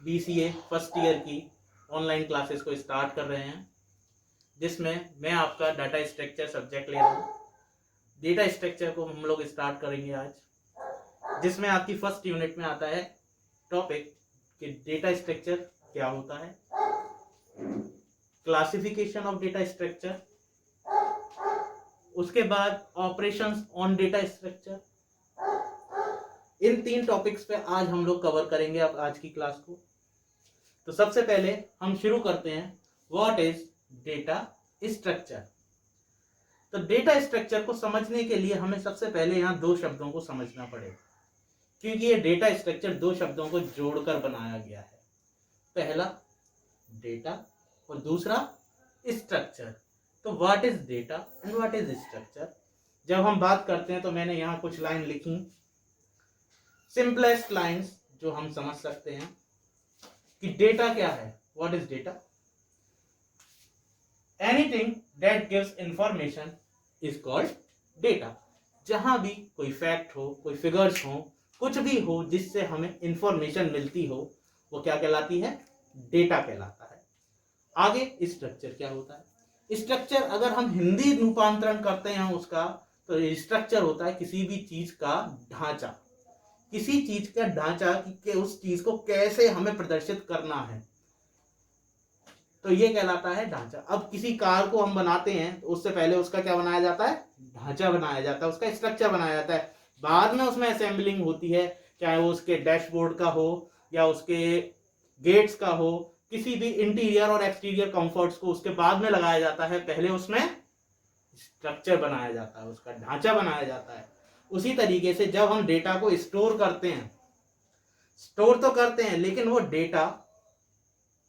BCA first year की online classes को start कर रहे हैं, जिसमें मैं आपका डाटा स्ट्रक्चर सब्जेक्ट ले रहा हूँ। डेटा स्ट्रक्चर को हम लोग स्टार्ट करेंगे आज, जिसमें आपकी फर्स्ट यूनिट में आता है टॉपिक कि डेटा स्ट्रक्चर क्या होता है, क्लासिफिकेशन ऑफ डेटा स्ट्रक्चर, उसके बाद operations on data structure. In 3 topics पे आज हम लोग कवर करेंगे अब आज की क्लास को। तो सबसे पहले हम शुरू करते हैं, व्हाट इज डेटा स्ट्रक्चर। तो डेटा स्ट्रक्चर को समझने के लिए हमें सबसे पहले यहाँ 2 शब्दों को समझना पड़ेगा, क्योंकि ये डेटा स्ट्रक्चर 2 शब्दों को जोड़कर बनाया गया है। पहला डेटा और दूसरा स्ट्रक्चर। तो what is data and what is structure. जब हम बात करते हैं तो मैंने यहाँ कुछ लाइन लिखी, सिंपलेस्ट लाइंस जो हम समझ सकते हैं कि डेटा क्या है। What is data? Anything that gives information is called data. जहां भी कोई फैक्ट हो, कोई फिगर्स हो, कुछ भी हो जिससे हमें इंफॉर्मेशन मिलती हो, वो क्या कहलाती है? डेटा कहलाता है। आगे स्ट्रक्चर क्या होता है? स्ट्रक्चर अगर हम हिंदी रूपांतरण करते हैं उसका, तो स्ट्रक्चर होता है किसी भी चीज का ढांचा, किसी चीज का ढांचा कि उस चीज को कैसे हमें प्रदर्शित करना है, तो ये कहलाता है ढांचा। अब किसी कार को हम बनाते हैं तो उससे पहले उसका क्या बनाया जाता है? ढांचा बनाया जाता है, उसका स्ट्रक्चर बनाया जाता है। बाद में उसमें असेंबलिंग होती है, चाहे वो उसके डैशबोर्ड का हो या उसके गेट्स का हो, किसी भी इंटीरियर और एक्सटीरियर कंफर्ट्स को उसके बाद में लगाया जाता है। पहले उसमें स्ट्रक्चर बनाया जाता है, उसका ढांचा बनाया जाता है। उसी तरीके से जब हम डेटा को स्टोर करते हैं, स्टोर तो करते हैं, लेकिन वो डेटा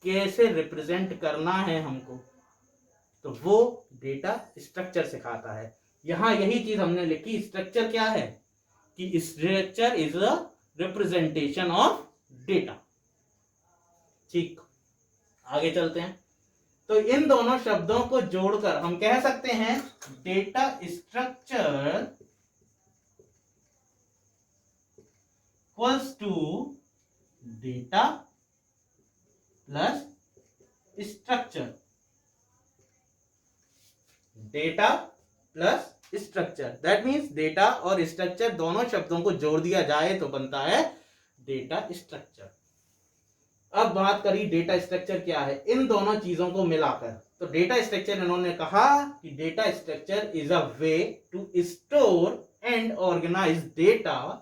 कैसे रिप्रेजेंट करना है हमको, तो वो डेटा स्ट्रक्चर सिखाता है। यहां यही चीज हमने लिखी, स्ट्रक्चर क्या है कि structure is a representation of data. ठीक, आगे चलते हैं। तो इन दोनों शब्दों को जोड़कर हम कह सकते हैं data structure equals to data plus structure. Data plus structure, that means data और स्ट्रक्चर दोनों शब्दों को जोड़ दिया जाए तो बनता है डेटा स्ट्रक्चर। अब बात करी डेटा स्ट्रक्चर क्या है, इन दोनों चीजों को मिलाकर। तो डेटा स्ट्रक्चर इन्होंने कहा कि data structure is a way to store and organise data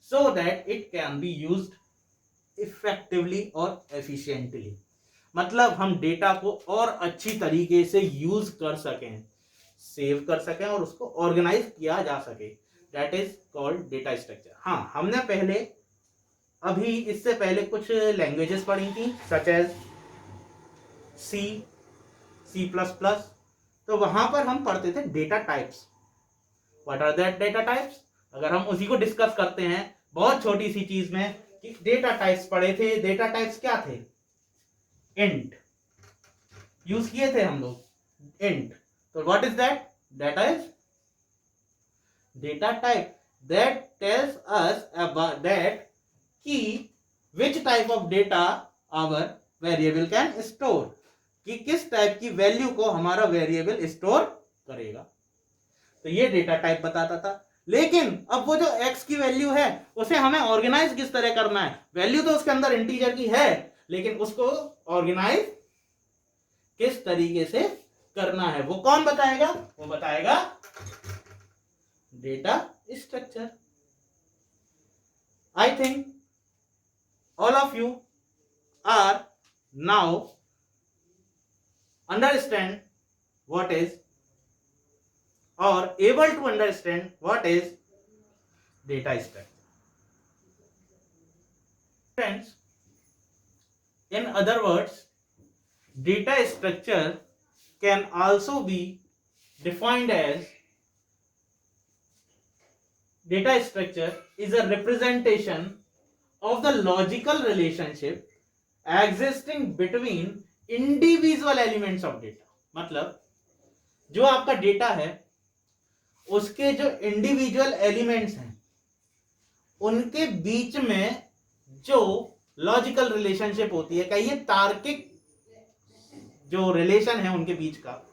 so that it can be used effectively और एफिशिएंटली। मतलब हम डेटा को और अच्छी तरीके से यूज कर सकें, सेव कर सकें और उसको ऑर्गेनाइज किया जा सके, that is called data structure. हाँ, हमने पहले अभी इससे पहले कुछ लैंग्वेजेस पढ़ी थी, सच एज C++। तो वहां पर हम पढ़ते थे data types. What are that data types? अगर हम उसी को डिस्कस करते हैं बहुत छोटी सी चीज में, कि डेटा टाइप्स पढ़े थे। डेटा टाइप्स क्या थे? इंट यूज किए थे हम लोग, इंट। तो what is that? Data is data type that tells us about that कि which type of data our variable can store, कि किस टाइप की वैल्यू को हमारा वेरिएबल स्टोर करेगा। तो ये डेटा टाइप बताता था। लेकिन अब वो जो x की वैल्यू है उसे हमें ऑर्गेनाइज किस तरह करना है? वैल्यू तो उसके अंदर इंटीजर की है, लेकिन उसको ऑर्गेनाइज किस तरीके से करना है वो कौन बताएगा? वो बताएगा data structure. I think all of you are now understand what is or able to understand what is data structure. Friends, in other words, data structure can also be defined as data structure is a representation of the logical relationship existing between individual elements of data। मतलब जो आपका data है उसके जो individual elements हैं उनके बीच में जो लॉजिकल रिलेशनशिप होती है, कहिए तार्किक जो रिलेशन है उनके बीच का,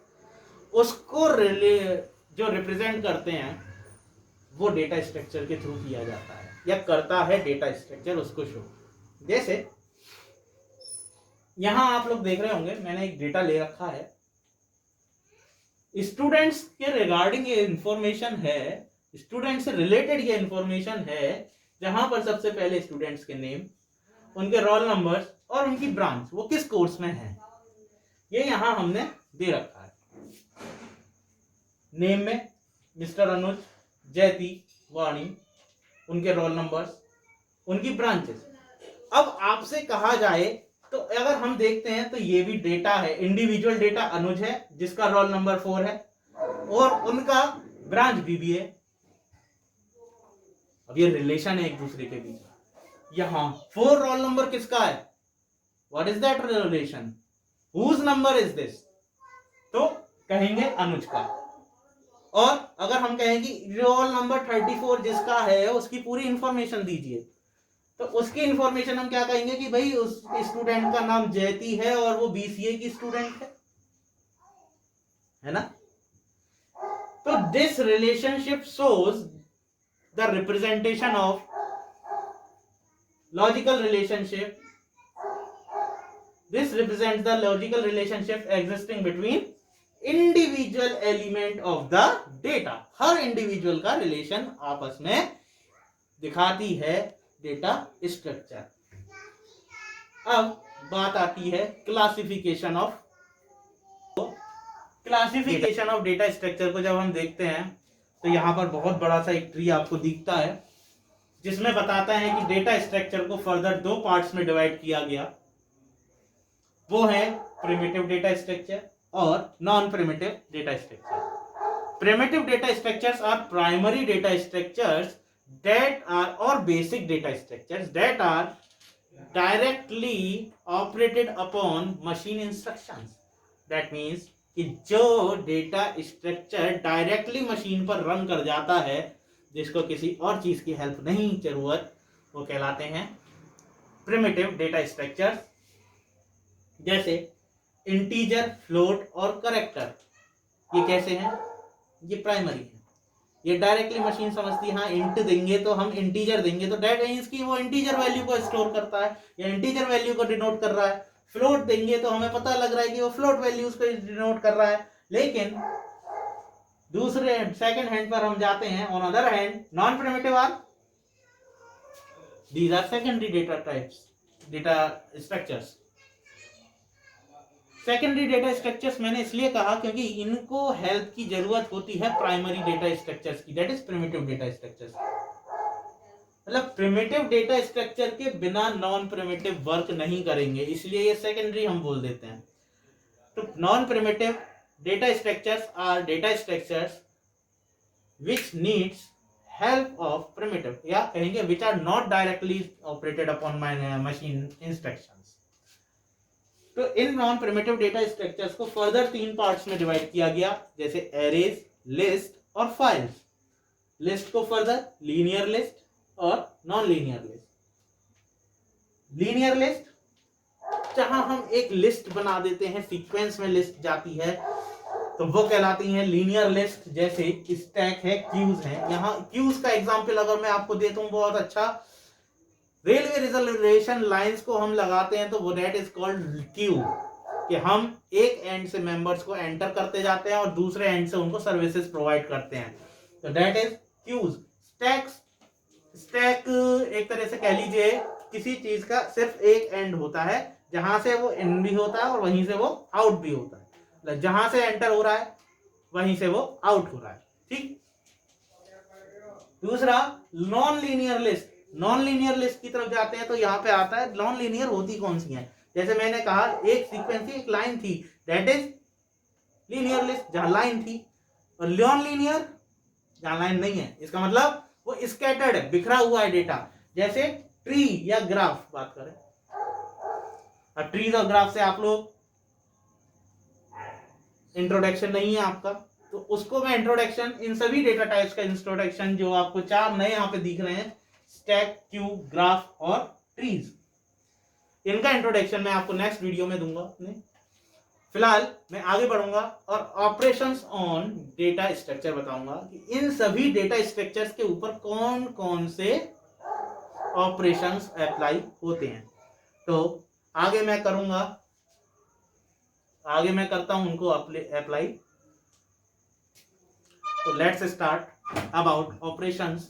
उसको जो रिप्रेजेंट करते हैं वो डेटा स्ट्रक्चर के थ्रू किया जाता है या करता है डेटा स्ट्रक्चर उसको शो। जैसे यहां आप लोग देख रहे होंगे मैंने एक डेटा ले रखा है, स्टूडेंट्स के रिगार्डिंग ये इंफॉर्मेशन है, स्टूडेंट से रिलेटेड ये इंफॉर्मेशन है, जहां पर सबसे पहले स्टूडेंट्स के नेम, उनके रोल नंबर्स और उनकी ब्रांच, वो किस कोर्स में है, ये यहां हमने दे रखा है। नेम में मिस्टर अनुज, जयती, वाणी, उनके रोल नंबर्स, उनकी ब्रांचेस। अब आपसे कहा जाए तो अगर हम देखते हैं तो ये भी डेटा है, इंडिविजुअल डेटा अनुज है जिसका रोल नंबर 4 है और उनका ब्रांच बीबीए। अब ये रिलेशन है एक दूसरे के बीच। यहां 4 रोल नंबर किसका है, what is that relation, whose number is this, तो कहेंगे अनुज का। और अगर हम कहेंगे रोल नंबर 34 जिसका है उसकी पूरी इंफॉर्मेशन दीजिए, तो उसकी इंफॉर्मेशन हम क्या कहेंगे कि भाई उस स्टूडेंट का नाम जयती है और वो बीसीए की स्टूडेंट है ना। तो this relationship shows the representation of logical relationship, this represents the logical relationship existing between individual element of the data. Her individual का रिलेशन आपस में दिखाती है डेटा स्ट्रक्चर। अब बात आती है क्लासिफिकेशन ऑफ डेटा स्ट्रक्चर को जब हम देखते हैं तो यहां पर बहुत बड़ा सा एक ट्री आपको दिखता है जिसमें बताता है कि डेटा स्ट्रक्चर को फर्दर 2 पार्ट्स में डिवाइड किया गया, वो है प्रिमिटिव डेटा स्ट्रक्चर और non primitive data structure. Primitive data structures are primary data structures that are or basic data structures that are directly operated upon machine instructions. That means कि जो data structure directly machine पर run कर जाता है, जिसको किसी और चीज की हेल्प नहीं जरूरत, वो कहलाते हैं प्रिमिटिव डेटा स्ट्रक्चर। जैसे इंटीजर, फ्लोट और कैरेक्टर, ये कैसे हैं, ये प्राइमरी है, ये डायरेक्टली मशीन समझती है। हाँ इंट देंगे तो हम इंटीजर देंगे तो दैट मींस कि वो इंटीजर वैल्यू को स्टोर करता है या इंटीजर वैल्यू को डिनोट कर रहा है। फ्लोट देंगे तो हमें पता लग रहा है कि वो फ्लोट वैल्यूज को डिनोट कर रहा है। लेकिन दूसरे सेकंड हैंड पर हम जाते हैं, on other hand non primitive are these are secondary data types, data structures. Secondary data structures मैंने इसलिए कहा क्योंकि इनको हेल्प की जरूरत होती है प्राइमरी डेटा स्ट्रक्चर्स की, that is primitive data structures. मतलब प्रिमिटिव डेटा स्ट्रक्चर के बिना नॉन प्रिमिटिव वर्क नहीं करेंगे, इसलिए ये सेकेंडरी हम बोल देते हैं। तो non primitive data structures are data structures which needs help of primitive, या कहेंगे which are not directly operated upon machine instructions. तो इन नॉन प्रिमिटिव डेटा स्ट्रक्चर्स को फर्दर 3 पार्ट्स में डिवाइड किया गया, जैसे एरेज, लिस्ट और फाइल्स। लिस्ट को फर्दर लीनियर लिस्ट और non linear list. Linear list जहां हम एक लिस्ट बना देते हैं, सीक्वेंस में लिस्ट जाती है, तो वो कहलाती है लीनियर लिस्ट। जैसे स्टैक है, क्यूज है। यहाँ क्यूज का एग्जांपल अगर मैं आपको देता हूं बहुत अच्छा, रेलवे रिजर्वेशन लाइंस को हम लगाते हैं तो वो दैट इज कॉल्ड क्यू, कि हम एक एंड से मेंबर्स को एंटर करते जाते हैं और दूसरे एंड से उनको सर्विसेज प्रोवाइड करते हैं, तो दैट इज क्यूज। स्टैक एक तरह से कह लीजिए किसी चीज का सिर्फ एक एंड होता है जहां से वो इन भी होता है और वहीं से वो आउट भी होता है, मतलब जहां से एंटर हो रहा है वहीं से वो आउट हो रहा है, ठीक। दूसरा non linear list. Non linear list की तरफ जाते हैं तो यहाँ पे आता है नॉन लीनियर होती कौन सी है। जैसे मैंने कहा एक सीक्वेंस थी, एक लाइन थी, दैट इज लीनियर लिस्ट, जहां लाइन थी। और नॉन लीनियर जहां लाइन नहीं है, इसका मतलब वो स्कैटर्ड है, बिखरा हुआ है डेटा। जैसे ट्री या ग्राफ बात करें, अब ट्रीज और ग्राफ से आप लोग इंट्रोडक्शन नहीं है आपका, तो उसको मैं इंट्रोडक्शन, इन सभी डेटा टाइप्स का इंट्रोडक्शन जो आपको 4 नए यहाँ पे दिख रहे हैं, स्टैक, क्यूब, ग्राफ और ट्रीज, इनका इंट्रोडक्शन मैं आपको नेक्स्ट वीडियो में दूंगा अपने। फिलहाल मैं आगे बढ़ूंगा और ऑपरेशंस ऑन डेटा स्ट्रक्चर बताऊंगा कि इन सभी डेटा स्ट्रक्चर्स के ऊपर कौन कौन से ऑपरेशंस अप्लाई होते हैं। तो आगे मैं करता हूं उनको अप्लाई। तो let's start about operations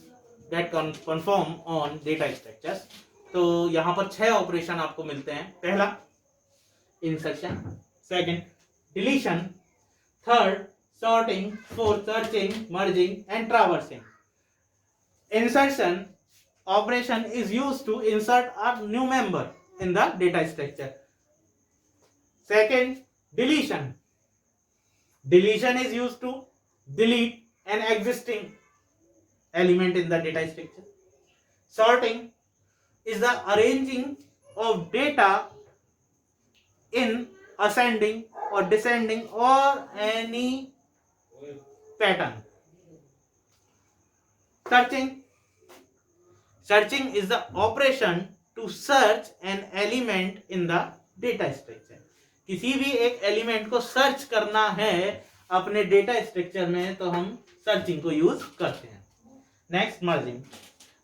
that can perform on data structures. तो यहां पर 6 ऑपरेशन आपको मिलते हैं। पहला insertion, second deletion, third sorting, fourth searching, merging and traversing. Insertion operation is used to insert a new member in the data structure. Second, deletion. Deletion is used to delete an existing element in the data structure. Sorting is the arranging of data in ascending or descending or any pattern. Searching is the operation to search an element in the data structure. किसी भी एक element को search करना है अपने data structure में तो हम सर्चिंग को यूज करते हैं। Next merging,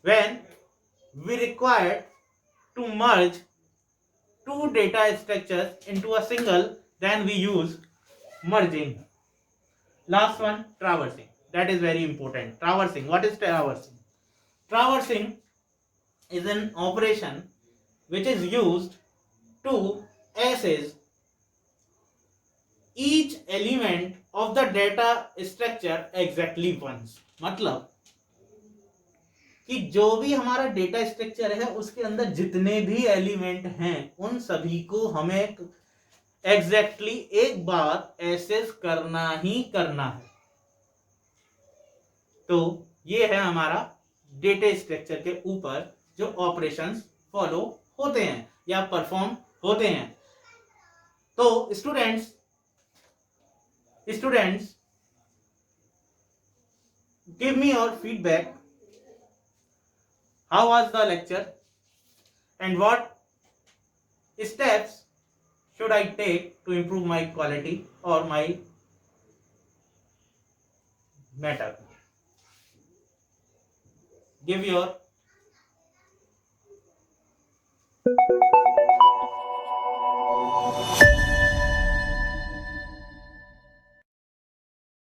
when we required to merge two data structures into a single then we use merging. Last one traversing, that is very important. Traversing, what is traversing? Traversing is an operation which is used to access each element of the data structure exactly once। मतलब कि जो भी हमारा data structure है उसके अंदर जितने भी एलिमेंट हैं उन सभी को हमें एग्जैक्टली एक बार एक्सेस करना ही करना है। तो ये है हमारा डेटा स्ट्रक्चर के ऊपर जो ऑपरेशंस फॉलो होते हैं या परफॉर्म होते हैं। तो students give me your feedback, how was the lecture and what steps should I take to improve my quality or my matter? Give your